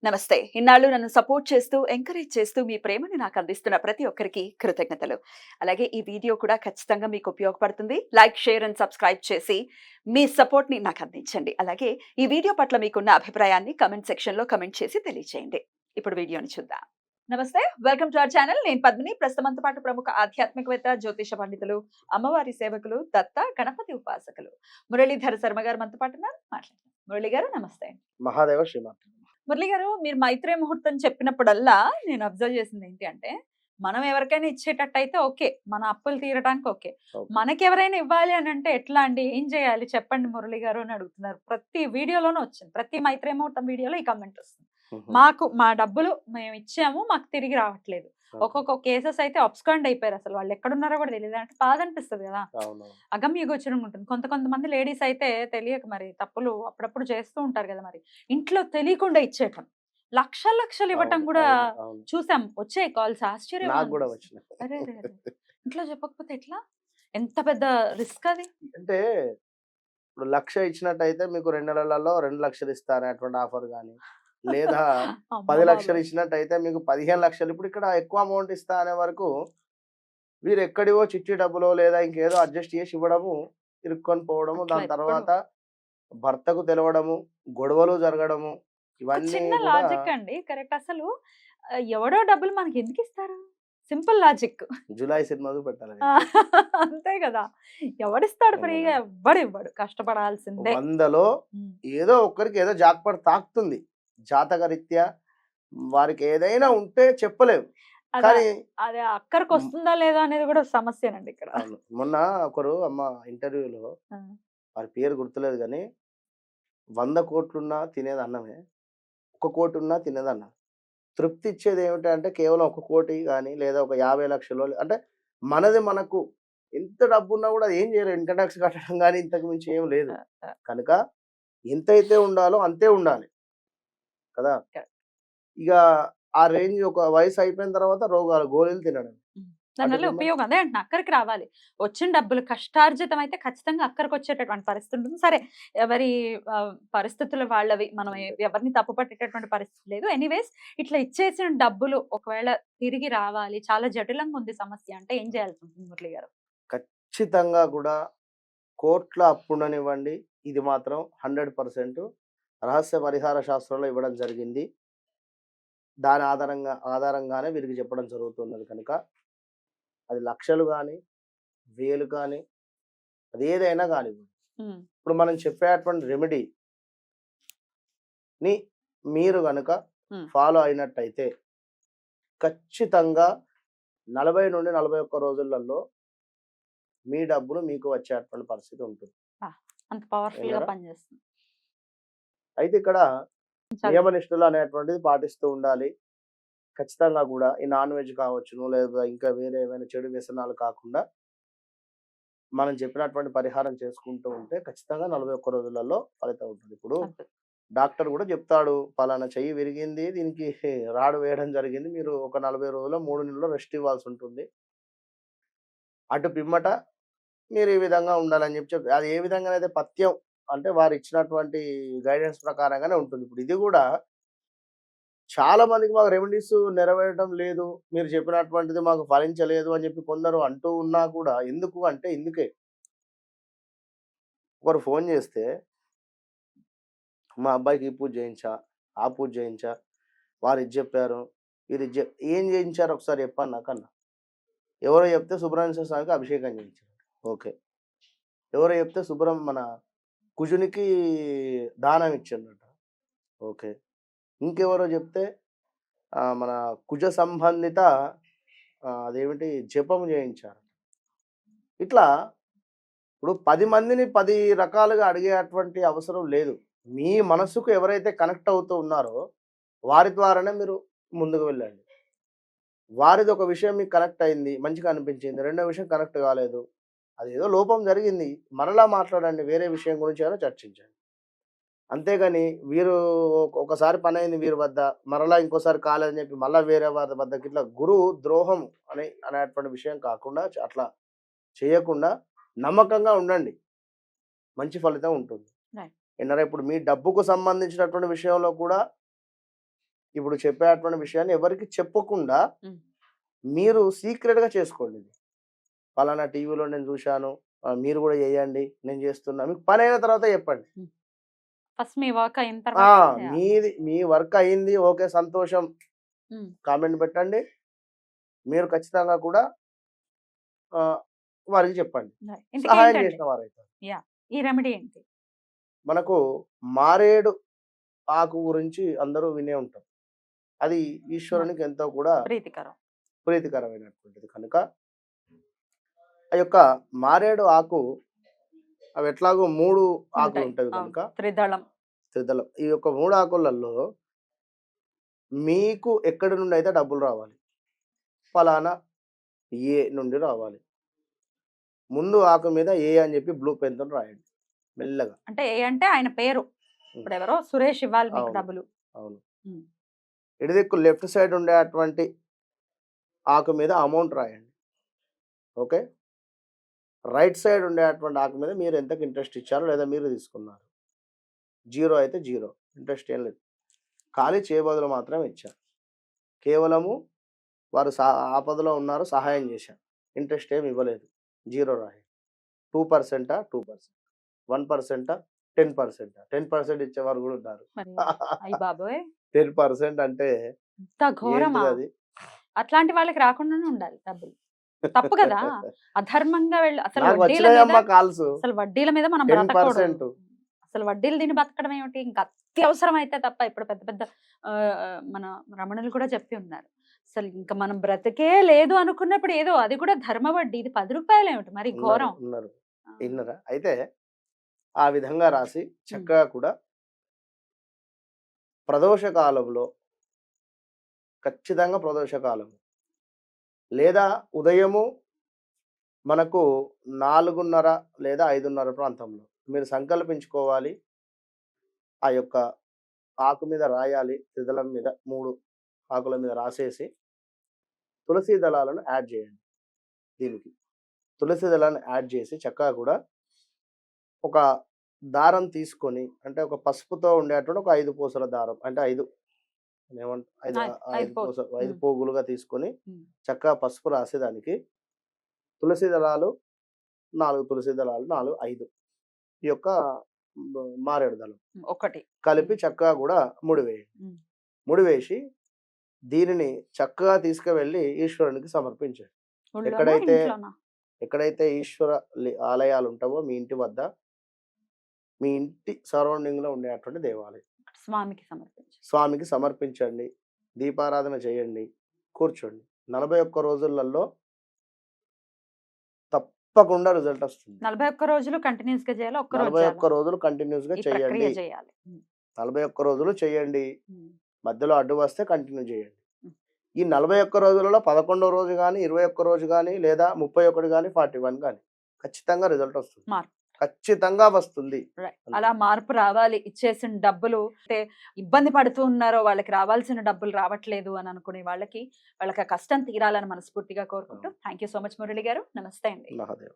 నమస్తే. ఇన్నాళ్ళు నన్ను సపోర్ట్ చేస్తూ, ఎంకరేజ్ చేస్తూ మీ ప్రేమని నాకు అందిస్తున్న ప్రతి ఒక్కరికి కృతజ్ఞతలు. అలాగే ఈ వీడియో కూడా ఖచ్చితంగా మీకు ఉపయోగపడుతుంది. లైక్, షేర్ అండ్ సబ్స్క్రైబ్ చేసి మీ సపోర్ట్‌ని నాకు అందించండి. అలాగే ఈ వీడియో పట్ల మీకున్న అభిప్రాయాన్ని కామెంట్ సెక్షన్‌లో కామెంట్ చేసి తెలియజేయండి. ఇప్పుడు వీడియోని చూద్దాం. నమస్తే. Welcome to our channel. నేను పద్మిని. ప్రస్తుతం మనతో పాటు ప్రముఖ ఆధ్యాత్మికవేత్త, జ్యోతిష పండితులు, అమ్మవారి సేవకులు, దత్త, గణపతి ఉపాసకులు మురళీధర శర్మ గారు మనతో పాటు ఉన్నారు. మాట్లాడదాం. మురళి గారు నమస్తే. మహాదేవ శ్రీమాత్రే నమః. మురళి గారు, మీరు మైత్రేయ ముహూర్తం చెప్పినప్పుడల్లా నేను అబ్జర్వ్ చేసింది ఏంటి అంటే, మనం ఎవరికైనా ఇచ్చేటట్టయితే ఓకే. మన అప్పులు తీరడానికి ఓకే. ఓకే. మనకెవరైనా ఇవ్వాలి అనంటే ఎట్లా అండి? ఏం చేయాలి చెప్పండి మురళి గారు అని అడుగుతున్నారు. ప్రతి వీడియోలోనూ వచ్చింది. ప్రతి మైత్రేయ ముహూర్తం వీడియోలో ఈ కామెంట్ వస్తుంది. హుహు. మా డబ్బులు మేమిచ్చాము. మాకు తిరిగి రావట్లేదు. ఓకే. ఒక్కొక్క కేసెస్ అయితే అబ్స్కాండ్ అయిపోయారు. అసలు వాళ్ళు ఎక్కడున్నారో కూడా తెలీదు. అంటే బాధ అనిపిస్తది కదా! అవును. అగమ్య గోచరంగా ఉంటుంది. కొంతమంది లేడీస్ అయితే తెలియక మరి తప్పులు అప్పుడప్పుడు చేస్తూ ఉంటారు కదా మరి. ఇంట్లో తెలియకుండా ఇచ్చేయటం. లక్షలు ఇవ్వటం అవును. కూడా అవును. అవును. చూసాం. వచ్చాయి కాల్స్ ఆశ్చర్యంగా నాకు గూడా అనిపిస్తుంది. వచ్చినాయి. అరెరెరే! ఇంట్లో చెప్పకపోతే ఎట్లా? ఎంత పెద్ద రిస్క్ అది. అంటే ఇప్పుడు 1,00,000 ఇచ్చినట్టయితే మీకు 2 నెలలలో 2,00,000 ఇస్తా అనేటువంటి ఆఫర్ గాని, లేదా అమ్మ 10,00,000 బాబోయ్! ఇచ్చినట్టయితే మీకు 15,00,000 ఇప్పుడు ఇక్కడ ఎక్కువ అమౌంట్ ఇస్తా అనే వరకు వీరు ఎక్కడివో చిట్టి డబ్బులో లేదా ఇంకేదో అడ్జస్ట్ చేసి ఇవ్వడము, ఇరుక్కొని పోవడము, అట్లా దాని ఎప్పుడు తర్వాత భర్తకు తెలవడము, గొడవలు జరగడము ఒక ఇవన్నీ చిన్న గూడా లాజిక్ అండి. కరెక్ట్. అసలు ఎవడో డబ్బులు మనకెందుకిస్తారు? Simple logic. 'జులాయి' సినిమా చూపెట్టాలి ఆ! వీళ్ళకి. అంతే గదా! ఎవడిస్తాడు ఫ్రీగా? అవునండి. ఎవ్వడివ్వడు. కష్టపడాల్సిందే. 100లో హ్మ్. ఏదో ఒక్కరికి ఏదో జాక్‌పాట్ తాకుతుంది. జాతకరీత్యా వారికి ఏదైనా ఉంటే చెప్పలేం. అదా కానీ అది హ్మ్. అక్కరకొస్తుందా లేదా అనేది గూడా సమస్యేనండి ఇక్కడ. అవును. మొన్న ఒకరు అమ్మ ఇంటర్వ్యూలో ఆ! వారి పేరు గుర్తులేదు గానీ, 100,00,00,000 తినేది అన్నమే. 1,00,00,000 తినేది అన్నం. తృప్తి ఇచ్చేది ఏమిటంటే కేవలం 1,00,00,000 గాని, లేదా ఒక 50,00,000 అంటే మనది మనకు ఎంత డబ్బున్నా గూడా అది ఏం చేయలేం. ఇన్‌కమ్ టాక్స్ కట్టడం గాని ఇంతకు మించి ఏం లేదు. ఆ! ఆ! కనుక ఎంతైతే ఉండాలో అంతే ఉండాలి కదా! కరెక్ట్. ఇక ఆ రేంజ్ ఒక వయసు అయిపోయిన తర్వాత రోగాలు గోళీలు తినడం. హ్మ్. అటు దానివల్ల పిమ్మట ఉపయోగం అదే అంటున్నా. అక్కరకి రావాలి. వచ్చిన డబ్బులు కష్టార్జితం అయితే ఖచ్చితంగా అక్కరకొచ్చేటటువంటి పరిస్థితి ఉంటుంది. సరే, ఎవరి పరిస్థితులు వాళ్ళవి. మనం అంతే. ఎవరిని తప్పు పట్టేటటువంటి పరిస్థితి లేదు. ఎనీవేస్, ఇట్లా ఇచ్చేసిన డబ్బులు ఒకవేళ తిరిగి రావాలి. చాలా జటిలంగా ఉంది సమస్య అంటే ఏం చేయాల్సుంటుంది మురళి గారు? ఖచ్చితంగా గూడా కోట్ల అప్పుండనివ్వండి, ఇది మాత్రం 100% రహస్య పరిహార శాస్త్రంలో ఇవ్వడం జరిగింది. దాని ఆధారంగానే వీరికి చెప్పడం జరుగుతున్నది కనుక, అది లక్షలు గాని, వేలు కానీ, అదేదైనా గానివ్వండి. హ్మ్. ఇప్పుడు మనం చెప్పేటువంటి రెమెడీని మీరు గనక హ్మ్. ఫాలో అయినట్టయితే, ఖచ్చితంగా 40-41 రోజులలో మీ డబ్బులు మీకు వచ్చేటువంటి పరిస్థితి ఉంటుంది. ఆ! అంత పవర్‌ఫుల్‌గా విన్నారా? పనిచేస్తుంది. అయితే ఇక్కడ చాలా నియమనిష్టలు అనేటువంటిది పాటిస్తూ ఉండాలి. ఖచ్చితంగా గూడా ఈ నాన్ వెజ్ కావచ్చును, లేదా ఇంకా వేరే ఏవైనా చెడు వ్యసనాలు కాకుండా, మనం చెప్పినటువంటి పరిహారం చేసుకుంటూ ఉంటే ఖచ్చితంగా 41 రోజులలో ఫలితం ఉంటుంది. ఇప్పుడు అద్భుతం. డాక్టర్ గూడా చెప్తాడు, పలానా చెయ్యి విరిగింది, దీనికి రాడ్ వేయడం జరిగింది. మీరు ఒక 40 రోజులో, 3 నెలల్లో రెస్ట్ ఇవ్వాల్సుంటుంది. అటు పిమ్మట మీరు ఈ విధంగా ఉండాలని అది ఏ విధంగానైతే పథ్యం అంటే వారిచ్చినటువంటి గైడెన్స్ ప్రకారంగానే ఉంటుంది. ఇప్పుడు ఇది గూడా చాలా మందికి మాకు రెమెడీస్ నెరవేరడం లేదు. మీరు చెప్పినటువంటిది మాకు ఫలించలేదు అని చెప్పి కొందరు అంటూ ఉన్నా కూడా ఎందుకు అంటే ఇందుకే. ఒకరు ఫోను చేస్తే, మా అబ్బాయికి ఈ పూజ చేయించా, ఆ పూజ చేయించా, వారిది జెప్పారు, వీరిది ఏం చేయించారో ఒకసారి చెప్పండి నాకన్నా. ఎవరో చెప్తే సుబ్రహ్మణ్యేశ్వర స్వామికి అభిషేకం చేయించారు. ఓకే. ఎవరో చెప్తే మన కుజునికి దానం ఇచ్చిండ్రట. ఓకే. ఇంకెవరో చెప్తే మన కుజ సంబంధిత అదేమిటి జపం చేయించారు. ఇట్లా ఇప్పుడు 10 మందిని 10 రకాలుగా అడిగేటువంటి అవసరం లేదు. మీ మనసుకు ఎవరైతే కనెక్ట్ అవుతూ ఉన్నారో, వారి ద్వారానే మీరు ముందుకు వెళ్ళండి. వారిదొక విషయం మీకు కనెక్ట్ అయింది, మంచిగా అనిపించింది. రెండో విషయం కనెక్ట్ కాలేదు. అదేదో లోపం జరిగింది. మరలా మాట్లాడండి. వేరే విషయం గురించి అయినా చర్చించండి. అంతేగాని వీరు ఒకసారి పనయింది వీరి వద్ద, మరలా ఇంకోసారి కాలేదని చెప్పి మళ్ళా వేరే వారి వద్దకి ఇట్లా గురు ద్రోహం అనేటువంటి విషయం కాకుండా అట్లా చేయకుండా నమ్మకంగా ఉండండి. మంచి ఫలితం ఉంటుంది. రైట్. విన్నారా? ఇప్పుడు మీ డబ్బుకు సంబంధించినటువంటి విషయంలో కూడా ఇప్పుడు చెప్పేటువంటి విషయాన్ని ఎవరికి చెప్పకుండా ఉమ్. మీరు సీక్రెట్ గా చేసుకోండి ఇది. పలానా టీవీలో నేను చూశాను, మీరు కూడా చేయండి, నేను చేస్తున్నా, మీకు పని అయిన తర్వాత చెప్పండి. ఫస్ట్ మీ వర్క్ అయిన ఆ, తర్వాత మీ వర్క్ అయింది, ఓకే సంతోషం, కామెంట్ పెట్టండి. మీరు ఖచ్చితంగా కూడా ఆ, వారికి చెప్పండి, ఇంతకీ సహాయం ఏంటండి చేసిన వారైతే. ఈ రెమెడీ ఏంటి? మనకు మారేడు ఆకు గురించి అందరూ వినే ఉంటారు. అది ఈశ్వరునికి ఎంతో కూడా ప్రీతికరం. ప్రీతికరమైనటువంటిది కనుక ఆ యొక్క మారేడు ఆకు, అవి ఎట్లాగో 3 ఆకులు ఉంటాయి అవును, కనుక త్రిదళం. త్రిదళం. ఈ యొక్క 3 ఆకులలో మీకు ఎక్కడి నుండి అయితే డబ్బులు రావాలి, ఫలానా ఏ నుండి రావాలి. ముందు ఆకు మీద ఏ అని చెప్పి బ్లూ పెన్తో రాయండి మెల్లగా. అంటే ఏ అంటే ఆయన పేరు. ఇప్పుడు ఎవరో సురేష్ ఇవ్వాలి మీకు అవును. డబ్బులు. అవును. ఉమ్. ఇడిదిక్కు లెఫ్ట్ సైడ్ ఉండేటువంటి ఆకు మీద అమౌంట్ రాయండి. ఓకే. రైట్ సైడ్ ఉండేటువంటి ఆకు మీద మీరు ఎంతకు ఇంట్రెస్ట్ ఇచ్చారో లేదా మీరు తీసుకున్నారు. 0 అయితే 0, ఇంట్రెస్ట్ ఏం లేదు. ఖాళీ చేయబదులు మాత్రమే ఇచ్చారు. కేవలము వారు ఆపదలో ఉన్నారు, సహాయం చేశారు, ఇంట్రెస్ట్ ఏమి ఇవ్వలేదు. 0 రాయండి. 2%, 2%, 1%, 10%, 10% ఇచ్చేవారు కూడా ఉన్నారు. మరి అయ్య బాబోయ్, 10% అంటే ఇంత ఘోరమా? ఏంటిది అది? అట్లాంటి వాళ్ళకి రాకుండానే ఉండాలి డబ్బులు. తప్పు కదా. అధర్మంగా వెళ్ళి అసలు నాకు వడ్డీల మీద వచ్చినాయమ్మా కాల్స్. అసలు వడ్డీల మీద మనం 10%. బ్రతకూడదు. అసలు వడ్డీలు తిని బతకడం ఏమిటి? ఇంకా అత్యవసరం అయితే తప్ప. ఇప్పుడు పెద్ద పెద్ద మన రమణులు కూడా చెప్పి ఉన్నారు. అసలు ఇంకా మనం బ్రతికే లేదు అనుకున్నప్పుడు ఏదో అది కూడా ధర్మ వడ్డీ, ఇది 10 రూపాయలు ఏమిటి మరి ఘోరం. ఉన్నారు. ఆ. విన్నరా? అయితే ఆ విధంగా రాసి చక్కగా కూడా ప్రదోష కాలంలో, ఖచ్చితంగా ప్రదోష కాలం లేదా ఉదయము మనకు 4:30 లేదా 5:30 ప్రాంతంలో మీరు సంకల్పించుకోవాలి. ఆ యొక్క ఆకు మీద రాయాలి, త్రిదళం మీద 3 ఆకుల మీద రాసేసి తులసి దళాలను యాడ్ చేయండి. దీనికి తులసి దళాన్ని యాడ్ చేసి చక్కగా కూడా ఒక దారం తీసుకొని, అంటే ఒక పసుపుతో ఉండేటువంటి ఒక 5 పూసల దారం, అంటే 5 ఐదు పోగులు. 5 పోగులుగా తీసుకొని ఉమ్. చక్కగా పసుపు రాసి దానికి తులసి దళాలు 4 తులసి దళాలు 4, 5 ఈ యొక్క మారేడు దళం ఒకటి కలిపి చక్కగా కూడా ముడివేయండి. ముడివేసి దీనిని చక్కగా తీసుకువెళ్ళి ఈశ్వరునికి సమర్పించండి. ఎక్కడైతే ఈశ్వర ఆలయాలు ఉంటావో మీ ఇంటి వద్ద, మీ ఇంటి సరౌండింగ్ లో ఉండేటువంటి దేవాలయం స్వామికి సమర్పించండి. దీపారాధన చేయండి, కూర్చోండి. 41 రోజులలో తప్పకుండా రిజల్ట్ వస్తుంది. 41 రోజులు కంటిన్యూస్ గా చేయాలి. 41 రోజులు కంటిన్యూస్ గా చేయండి. 41 రోజులు చేయండి. మధ్యలో అడ్డు వస్తే కంటిన్యూ చేయండి. ఈ 41 రోజులలో 11వ రోజు కానీ, 21 రోజు కానీ, లేదా 31 కానీ, 41 కానీ ఖచ్చితంగా రిజల్ట్ వస్తుంది. ఖచ్చితంగా వస్తుంది. అలా మార్పు రావాలి. ఇచ్చేసిన డబ్బులు అంటే ఇబ్బంది పడుతూ ఉన్నారో, వాళ్ళకి రావాల్సిన డబ్బులు రావట్లేదు అని అనుకునే వాళ్ళకి ఆ కష్టం తీరాలని మనస్ఫూర్తిగా కోరుకుంటూ thank you so much Murali గారు. నమస్తే అండి. మహాదేవ్.